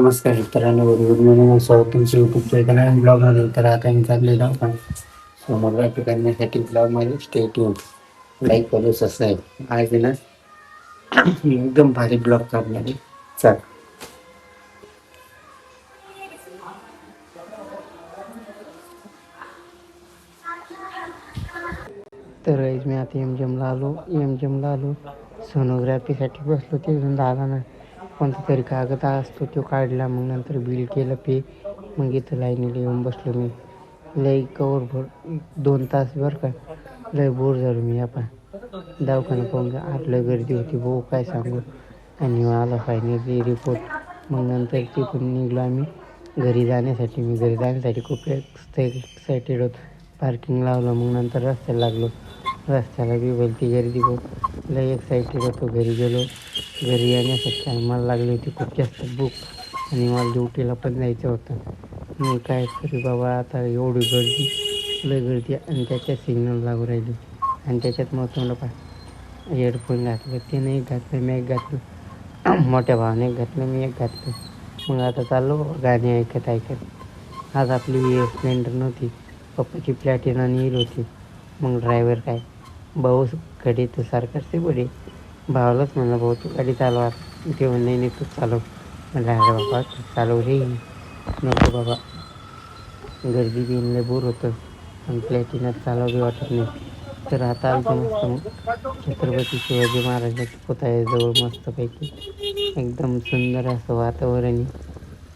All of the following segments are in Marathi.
नमस्कार मित्रांनो, गुड मॉर्निंग. स्वागत तुमचं यूट्यूबच्या एका नवीन ब्लॉगमध्ये. तर आता मी चाललेलो आपण सोनोग्राफी करण्यासाठी ब्लॉगमध्ये stay tune, like follow subscribe. आज ना एकदम भारी ब्लॉग करणार आहे. चल. तर मी आता एम जी एमला आलो. सोनोग्राफीसाठी बसलो. तिथून आला ना कोणता तरी कागद असतो तो काढला. मग नंतर बिल केलं पे. मग इथं लाईनीला येऊन बसलो मी. लई कवर भर 2 तास बरं का. लय बोर झालो मी. आपण दवाखाना पाहून आपल्या गर्दी होती भाऊ, काय सांगू. आणि आला फायनली रिपोर्ट. मग नंतर तिथून निघलो आम्ही घरी जाण्यासाठी. मी घरी जाण्यासाठी खूप एक्सायटेड होतो. पार्किंग लावलं. मग नंतर रस्त्याला लागलो. रस्त्याला बी भलती गर्दी खूप. लय एक्सायटेड होतो. घरी गेलो. घरी येण्यासाठी आम्हाला लागली होती खूप जास्त भूक. आणि मला ड्युटीला पण जायचं होतं. मी काय तरी बाबा, आता एवढी गर्दी, लय गर्दी. आणि त्याच्यात सिग्नल लागू राहिली. आणि त्याच्यात मग तोंड हेडफोन घातलं. त्याने एक घातलं, मी एक घातलं. मोठ्या भावाने एक घातलं, मी एक घातलं. मग आता चाललो गाणी ऐकत. आज आपली स्प्लेंडर नव्हती, पप्पाची प्लॅटिना नील होती. मग ड्रायव्हर काय, भाऊ गाडी तर सरकारचे बडे. भावालाच म्हणलं, भाऊ तू गाडी चालवा. ते म्हणलं नाही तूच चालव. म्हणलं अरे बाबा तू चालव रे. नको बाबा, गर्दी बी लय बोर होतं. आणि प्लॅटिनात चालव वाटत नाही. तर आता आमचं मस्त छत्रपती शिवाजी महाराजांच्या पुतळ्याजवळ मस्तपैकी एकदम सुंदर असं वातावरण.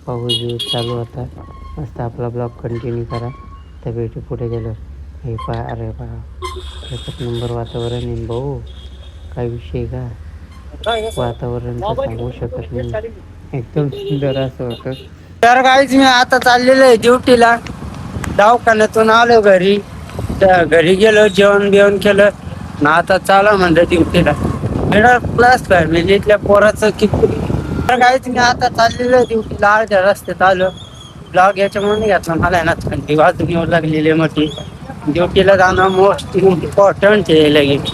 पाऊस बिऊस चालू होता. मस्त आपला ब्लॉग कंटिन्यू करा. तर भेटू पुढे गेल्यावर. हे पहा, अरे पहा, एकच नंबर वातावरण आहे भाऊ. काय विषय का, वातावरण तर सांगू शकत नाही. एकदम सुंदर असं होतं. तर काहीच मी आता चाललेलो आहे ड्युटीला. दवाखान्यातून आलो घरी. घरी गेलो, जेवण बिवण केलं ना. आता चाला म्हणलं ड्युटीला. मिडल क्लास फॅमिलीतल्या पोराचं किती. तर काहीच मी आता चाललेलो आहे ड्युटीला. अर्ध्या रस्त्यात आलो. ब्लॉग याच्यामुळे नाही घेतला. मला आहे ना थंडी वाजून येऊ लागलेली मोठी. ड्युटीला जाणं मोस्ट इम्पॉर्टंट आहे. लगेच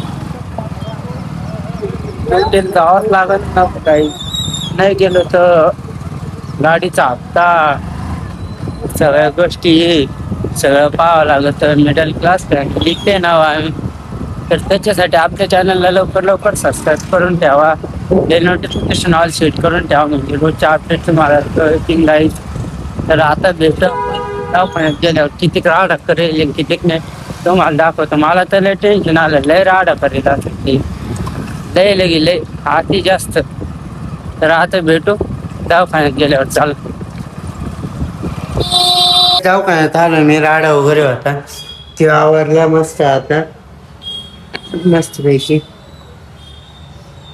ड्युटीला जावंच लागत नव्हतं. काही नाही गेलो तर गाडीचा हप्ता, सगळ्या गोष्टी सगळं पाहावं लागत. मिडल क्लास फॅमिली ते नाव आम्ही. तर त्याच्यासाठी आपल्या चॅनलला लवकर सबस्क्राईब करून ठेवा. बेल नोटिफिकेशन ऑल सेट करून ठेवा. म्हणजे रोजच्या अपडेट तुम्हाला कळतील राहील. तर आता दवाखान्यात गेल्यावर किती राडा करेल किती नाही तुम्हाला दाखवतो. मला तर लय टेन्शन आलं. लय राडा करेल असं ते. लय आती जास्त. तर आता भेटू दवाखान्यात गेल्यावर. चाल. दवाखान्यात आलो मी. राडा वगैरे होता ते आवरला मस्त. आता मस्त पैकी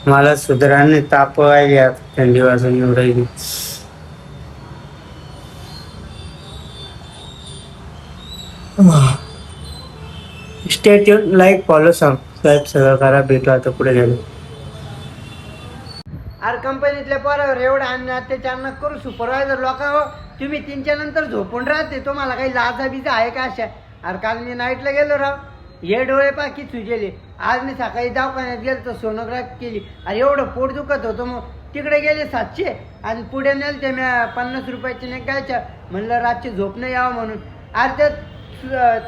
मला सुधाराने ताप व्हायला. थंडी वाजून येऊ राहिली. Stay tune, like follow subscribe सगळं करा. भेटू आता पुढे गेलो. अरे कंपनीतल्या पोरावर एवढं अन्य अत्याचार न करू. सुपरवायझर लोकांवर तुम्ही 3च्या नंतर झोपून राहते. तुम्हाला काही लाजा बिजा आहे का अशा? अरे काल मी नाईटला गेलो राव. हे डोळे पाकी सुजेले. आज मी सकाळी दवाखान्यात गेलो तर सोनोग्राफी केली. अरे एवढं पोट दुखत होतं. मग तिकडे गेले 700 आणि पुढे नेल ते मी 50 रुपयाचे नाही गायच्या. म्हणलं रातची झोप नाही यावं म्हणून. अरे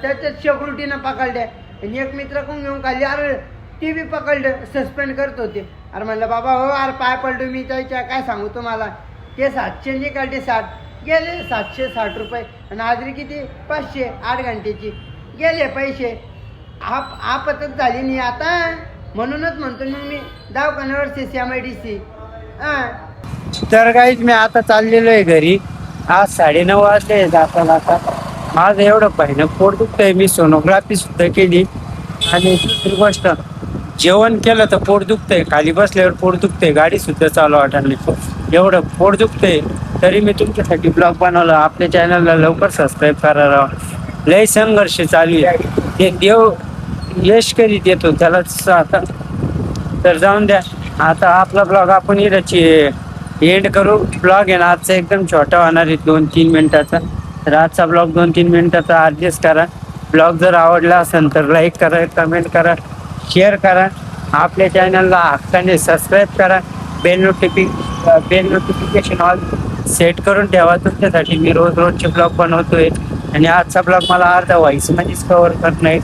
त्याच्यात सिक्युरिटीनं पकडल्या. आणि एक मित्र कोण घेऊन खाली. अरे ती बी पकडलं. सस्पेंड करत होते. अरे म्हणलं बाबा हो, अरे पाय पडलो मी त्याच्या. काय सांगू तुम्हाला. ते 700 नाही काढले 60 गेले. 760 रुपये. आणि हाजरी किती 500. 8 घंटेची गेले पैसे. आपतच झाली नाही आता. म्हणूनच म्हणतो मी दवाखान्यावर CMIDC. तर काहीच मी आता चाललेलो आहे घरी. आज 9:30 वाजले जाता. माझं एवढं पाहिजे पोट दुखतंय. मी सोनोग्राफी सुद्धा केली. आणि दुसरी गोष्ट, जेवण केलं तर पोट दुखतंय. खाली बसल्यावर पोट दुखतंय. गाडी सुद्धा चालू वाटत नाही. एवढं पोट दुखतंय तरी मी तुमच्यासाठी ब्लॉग बनवला. आपल्या चॅनलला लवकर सबस्क्राईब करा. लय संघर्ष चालू आहे. ते देव यश करीत येतो त्यालाच. आता तर जाऊन द्या. आता आपला ब्लॉग आपण इथं एंड करू. ब्लॉग आहे ना आजचा एकदम छोटा होणार आहे, 2-3 मिनिटाचा. तर आजचा ब्लॉग 2-3 मिनिटाचा ॲडजस्ट करा. ब्लॉग जर आवडला असेल तर लाईक करा, कमेंट करा, शेअर करा. आपल्या चॅनलला हक्काने सबस्क्राईब करा. बेल नोटिफिकेशन ऑल सेट करून ठेवा तुमच्यासाठी. मी रोज रोजचे ब्लॉग बनवतोय आणि आजचा ब्लॉग मला अर्धा व्हॉइस मध्येच कव्हर करणं आहे.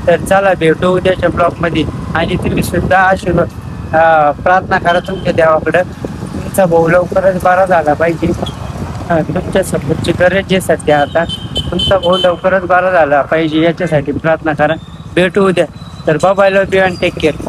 तर चला भेटू उद्याच्या ब्लॉगमध्ये. आणि तुम्ही सुद्धा प्रार्थना करा तुमच्या देवाकडं. तुमचा भाऊ लवकरच बरा झाला पाहिजे. तुमच्या सपोर्टची गरज आहे सध्या आता. तुमचा भाऊ लवकरच बरा झाला पाहिजे याच्यासाठी प्रार्थना करा. भेटू उद्या. तर bye, love you and take care.